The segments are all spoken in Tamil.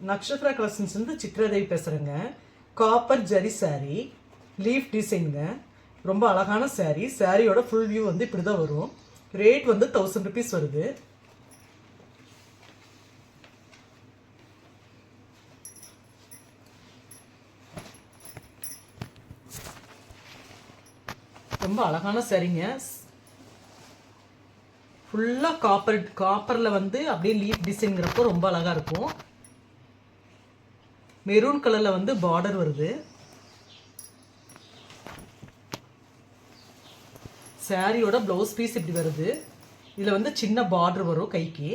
நக்ஷத்ரா கலெக்ஷன்ஸ் வந்து சித்ராதேவி பேசுகிறேங்க. காப்பர் ஜரி சாரீ, லீஃப் டிசைனுங்க. ரொம்ப அழகான சாரீ. சாரியோட ஃபுல் வியூ வந்து இப்படி தான் வரும். ரேட் வந்து 1000 ருபீஸ் வருது. ரொம்ப அழகான சாரீங்க. ஃபுல்லாக காப்பரில் வந்து அப்படியே லீஃப் டிசைன்கிறப்போ ரொம்ப அழகாக இருக்கும். மெரூன் கலரில் வந்து பார்டர் வருது. சாரியோட ப்ளவுஸ் பீஸ் இப்படி வருது. இதில் வந்து சின்ன பார்டர் வரும் கைக்கு.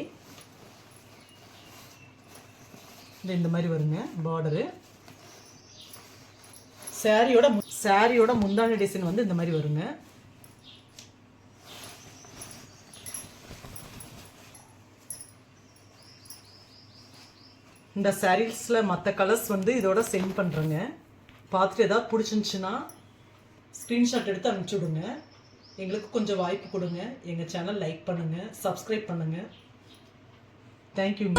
இந்த மாதிரி வருங்க பார்டரு. சாரியோட முந்தானி டிசைன் வந்து இந்த மாதிரி வருங்க. இந்த சாரீஸில் மற்ற கலர்ஸ் வந்து இதோட சென்ட் பண்ணுறேங்க. பார்த்துட்டு ஏதாவது பிடிச்சிருந்துச்சுன்னா ஸ்க்ரீன்ஷாட் எடுத்து அனுப்பிச்சி விடுங்க. எங்களுக்கு கொஞ்சம் வாய்ப்பு கொடுங்க. எங்கள் சேனல் லைக் பண்ணுங்கள், சப்ஸ்கிரைப் பண்ணுங்கள். தேங்க்யூ.